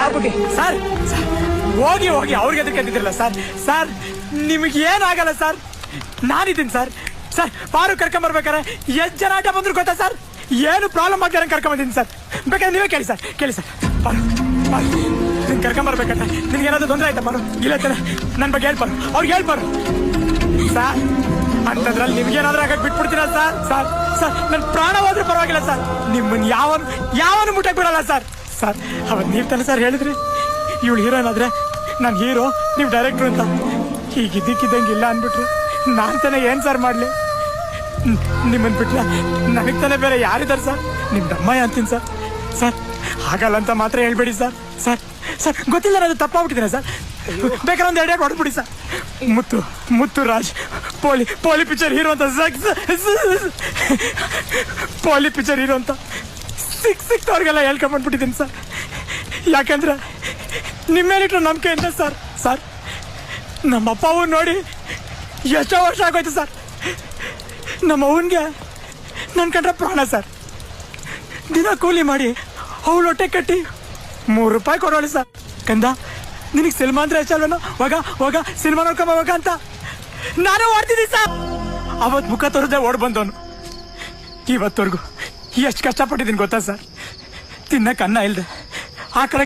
Sir ಹೋಗಿ ಹೋಗಿ ಅವ್ರಿಗೆ ಎದುರ್ಕೊಂಡಿದ್ರಲ್ಲ ಸರ್. ಸರ್ ನಿಮಗೆ ಏನಾಗಲ್ಲ ಸರ್, ನಾನಿದ್ದೀನಿ ಸರ್. ಸರ್ ಪಾರು ಕರ್ಕೊಂಬರ್ಬೇಕಾರೆ ಎಷ್ಟು ಜನ ಆಟ ಬಂದ್ರು ಗೊತ್ತಾ ಸರ್? ಏನು ಪ್ರಾಬ್ಲಮ್ ಆಗ್ತಾರೆ ಕರ್ಕೊಂಬಂದಿದ್ದೀನಿ ಸರ್. ಬೇಕಾದ್ರೆ ನೀವೇ ಕೇಳಿ ಸರ್, ಕೇಳಿ ಸರ್. ನಿನ್ ಕರ್ಕೊಂಬರ್ಬೇಕಂತ ನಿನ್ಗೆ ಏನಾದ್ರು ತೊಂದರೆ ಆಯ್ತಾ ಪಾರು? ಇಲ್ಲ ತಾನೆ, ನನ್ನ ಬಗ್ಗೆ ಹೇಳ್ಬಾರು, ಅವ್ರಿಗೆ ಹೇಳ್ಬಾರು ಸರ್. ಅಂತದ್ರಲ್ಲಿ ನಿಮ್ಗೇನಾದ್ರೂ ಆಗಕ್ಕೆ ಬಿಟ್ಬಿಡ್ತೀರಾ ಸರ್? ಸರ್ ಸರ್ ನನ್ನ ಪ್ರಾಣ ಹೋದ್ರೂ ಪರವಾಗಿಲ್ಲ ಸರ್, ನಿಮ್ಮನ್ನ ಯಾವನು ಮುಟ್ಟಕ್ಕೆ ಬಿಡಲ್ಲ ಸರ್. ಸರ್ ಅವತ್ತು ನೀವು ತಾನೆ ಸರ್ ಹೇಳಿದ್ರಿ ಇವಳು ಹೀರೋಯಿನ್ ಆದ್ರೆ ನಾನು ಹೀರೋ, ನೀವು ಡೈರೆಕ್ಟ್ರು ಅಂತ. ಈಗ ಇದ್ದಕ್ಕಿದ್ದಂಗೆ ಇಲ್ಲ ಅಂದ್ಬಿಟ್ರು ನಾನು ತಾನೆ ಏನ್ ಸರ್ ಮಾಡ್ಲಿ? ನಿಮ್ಮನ್ ಬಿಟ್ಲ ನನಗ್ ತಾನೆ ಬೇರೆ ಯಾರಿದ್ದಾರೆ ಸರ್? ನಿಮ್ ದಮ್ಮಯ್ಯ ಅಂತೀನಿ ಸರ್. ಸರ್ ಹಾಗಲ್ಲ ಅಂತ ಮಾತ್ರ ಹೇಳ್ಬೇಡಿ ಸರ್. ಸರ್ ಸರ್ ಗೊತ್ತಿಲ್ಲ, ಅದು ತಪ್ಪಾಗ್ಬಿಟ್ಟಿದ್ದೀನಿ ಸರ್. ಬೇಕಾದ್ರೆ ಒಂದು 2 ಹೊಡ್ಬಿಡಿ ಸರ್. ಮುತ್ತು ರಾಜ್ ಪೋಲಿ ಪಿಕ್ಚರ್ ಹೀರೋ ಅಂತ, ಪೋಲಿ ಪಿಕ್ಚರ್ ಹೀರೋ ಅಂತ ಸಿಕ್ತವ್ರಿಗೆಲ್ಲ ಹೇಳ್ಕೊಂಡ್ಬಿಟ್ಟಿದ್ದೀನಿ ಸರ್. ಯಾಕಂದ್ರೆ ನಿಮ್ಮೇಲಿಟ್ರು ನಂಬಿಕೆಯಿಂದ ಸರ್. ಸರ್ ನಮ್ಮ ಅಪ್ಪ ಅವ್ನು ನೋಡಿ ಎಷ್ಟೋ ವರ್ಷ ಆಗೋಯ್ತು ಸರ್. ನಮ್ಮ ಅವನ್ಗೆ ನನ್ನ ಕಂಡ್ರೆ ಪ್ರಾಣ ಸರ್. ದಿನ ಕೂಲಿ ಮಾಡಿ ಅವಳು ಹೊಟ್ಟೆ ಕಟ್ಟಿ 3 ರೂಪಾಯಿ ಕೊಡೋಳಿ ಸರ್. ಕಂದ ನಿನಗೆ ಸಿನಿಮಾ ಅಂದ್ರೆ ಎಷ್ಟಲ್ವೇನೋ, ಹೋಗ ಸಿನಿಮಾ ನೋಡ್ಕೊಂಬೋಗ ಅಂತ ನಾನು ಓಡ್ತಿದ್ದೀನಿ ಸರ್. ಅವತ್ತು ಮುಖ ತೋರದೆ ಓಡ್ ಬಂದವನು ಇವತ್ತವರೆಗೂ ಎಷ್ಟು ಕಷ್ಟಪಟ್ಟಿದ್ದೀನಿ ಗೊತ್ತಾ ಸರ್? ತಿನ್ನಕ್ಕೆ ಅನ್ನ ಇಲ್ದೆ ಆ ಕಡೆ